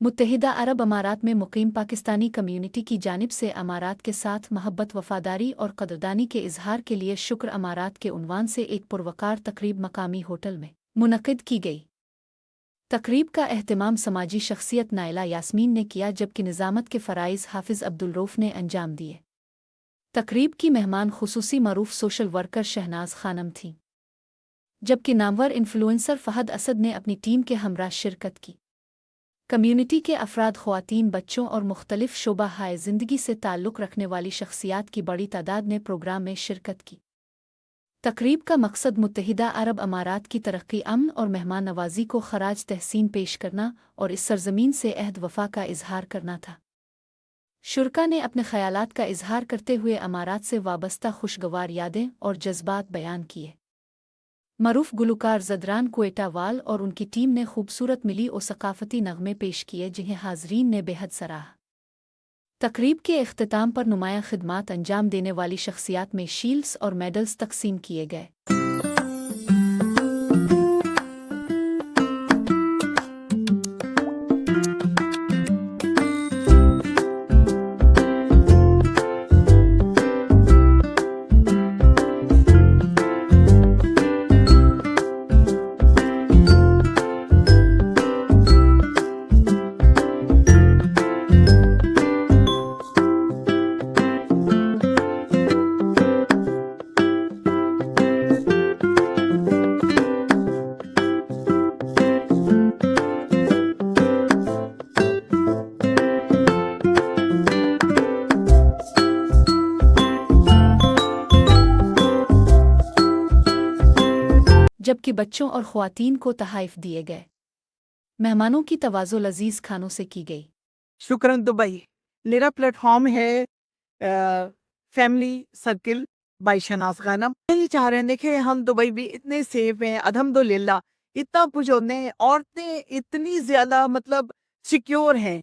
मुत्तहिदा अरब अमारात में मुकीम पाकिस्तानी कम्युनिटी की जानिब से अमारात के साथ महब्बत वफादारी और कदरदानी के इजहार के लिए शुक्र अमारात के उन्वान से एक पुरवकार तकरीब मकामी होटल में मुनक़िद की गई। तकरीब का एहतमाम समाजी शख्सियत नाइला यास्मीन ने किया, जबकि निज़ामत के फ़राइज़ हाफिज़ अब्दुल रऊफ़ ने अंजाम दिए। तकरीब की मेहमान खुसूसी मरूफ सोशल वर्कर शहनाज खानम थीं, जबकि नामवर इन्फ्लुएंसर फ़हद असद ने अपनी टीम के हमरा शिरकत की। कम्युनिटी के अफराद, ख़वातीन, बच्चों और मुख्तलिफ शोबा हाय ज़िंदगी से ताल्लुक़ रखने वाली शख्सियात की बड़ी तादाद ने प्रोग्राम में शिरकत की। तकरीब का मकसद मुत्तहिदा अरब अमारात की तरक्की, अमन और मेहमान नवाजी को ख़राज तहसीन पेश करना और इस सरज़मीन से अहद वफ़ा का इजहार करना था। शुरका ने अपने ख़यालात का इजहार करते हुए अमारात से वाबस्ता खुशगवार यादें और जज्बात बयान किए। मरूफ गुलकार ज़दरान क्वेटावाल और उनकी टीम ने खूबसूरत मिली और सकाफ़ती नग़मे पेश किए, जिन्हें हाज़रीन ने बेहद सराहा। तकरीब के इख्तिताम पर नुमायाँ खिदमात अंजाम देने वाली शख्सियात में शील्ड्स और मेडल्स तक़सीम किए गए। जबकि बच्चों और ख़वातीन को तहाइफ दिए गए। मेहमानों की तवाज़ो लजीज खानों से की गई। शुक्रन दुबई मेरा प्लेटफॉर्म है family circle by Shanaz Khanam. यही चाह रहे हैं, देखें हम दुबई भी इतने सेफ हैं अल्हम्दुलिल्लाह, इतना कुछ होते हैं, औरतें इतनी ज़्यादा मतलब सिक्योर हैं,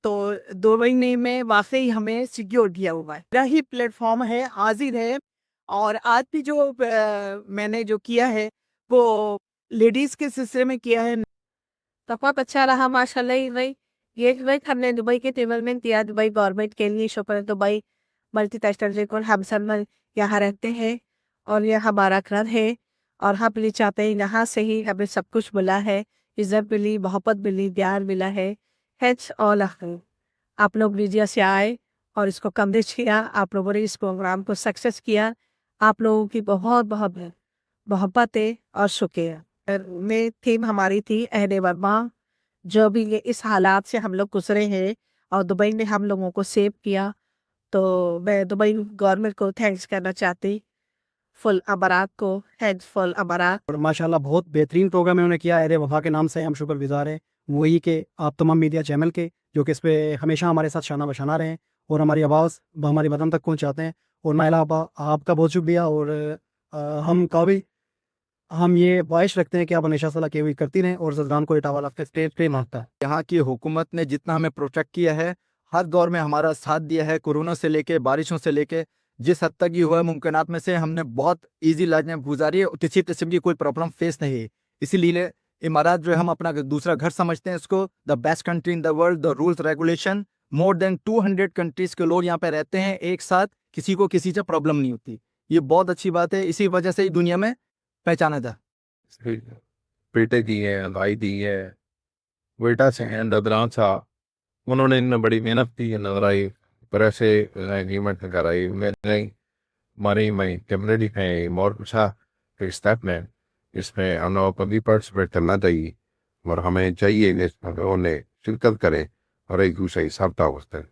तो दुबई ने में वाकई हमें सिक्योर दिया हुआ है। मेरा ही प्लेटफॉर्म है, हाजिर है। और आज भी जो मैंने जो किया है वो लेडीज़ के सिलसिले में किया है, तो बहुत अच्छा रहा माशाल्लाह। भाई ये भाई हमने दुबई के डेवलपमेंट दिया, दुबई गवर्नमेंट के लिए शुक्र है। दुबई मल्टीनेशनल को हम सब यहाँ रहते हैं और यह हमारा घर है और हम भी चाहते हैं यहाँ से ही हमें सब कुछ मिला है, इज्जत मिली, मोहब्बत मिली, प्यार मिला है। हैच ऑल आप लोग मीडिया से आए और इसको कवरेज किया, आप लोगों ने इस प्रोग्राम को सक्सेस किया, आप लोगों की बहुत बहुत मोहब्बत है और शुक्रिया। में थीम हमारी थी अहद वर्मा, जो भी ये इस हालात से हम लोग गुजरे हैं और दुबई ने हम लोगों को सेव किया, तो मैं दुबई गवर्नमेंट को थैंक्स करना चाहती, फुल अमारात को थैंक्स फुल अमारात। और माशाल्लाह बहुत बेहतरीन प्रोग्राम इन्होंने किया। अहद वफ़ा के नाम से हम शुक्रगुज़ार हैं वही के आप तमाम मीडिया चैनल के, जो कि इस पर हमेशा हमारे साथ शाना बशाना रहें और हमारी आवाज़ हमारी वतन तक पहुँचाते हैं। और नाइला आपका बहुत शुक्रिया। और हम ये ख्वाहिश रखते हैं कि आप हमेशा सलाह की हुई करती रहें और ज़दरान को इटावाला के स्टेज पे मांगता है। यहाँ की हुकूमत ने जितना हमें प्रोटेक्ट किया है, हर दौर में हमारा साथ दिया है, कोरोना से लेके बारिशों से लेके जिस हद तक ये हुआ है मुमकिनात में से हमने बहुत ईजी लाइफ गुजारी है, किसी किस्म की कोई प्रॉब्लम फेस नहीं है। इसीलिए इमारात जो है हम अपना दूसरा घर समझते हैं इसको, the best country in the world, the rules regulation, more than 200 countries के लोग यहाँ पे रहते हैं एक साथ, किसी को किसी से प्रॉब्लम नहीं होती। ये बहुत अच्छी बात है, इसी वजह से ही दुनिया में पहचाना था। बेटे दी है, भाई दी है, बेटा से हैं ददरान साहब, उन्होंने इनमें बड़ी मेहनत की है, नजर आई पर ऐसे एग्रीमेंट कराई मैंने हमारी मई कम्युनिटी है और पूछा कि स्टेप में इसमें हम लोग कभी पार्टिसिपेट करना चाहिए और हमें चाहिए इसमें शिरकत करें और एक दूसरे हिसाब था उससे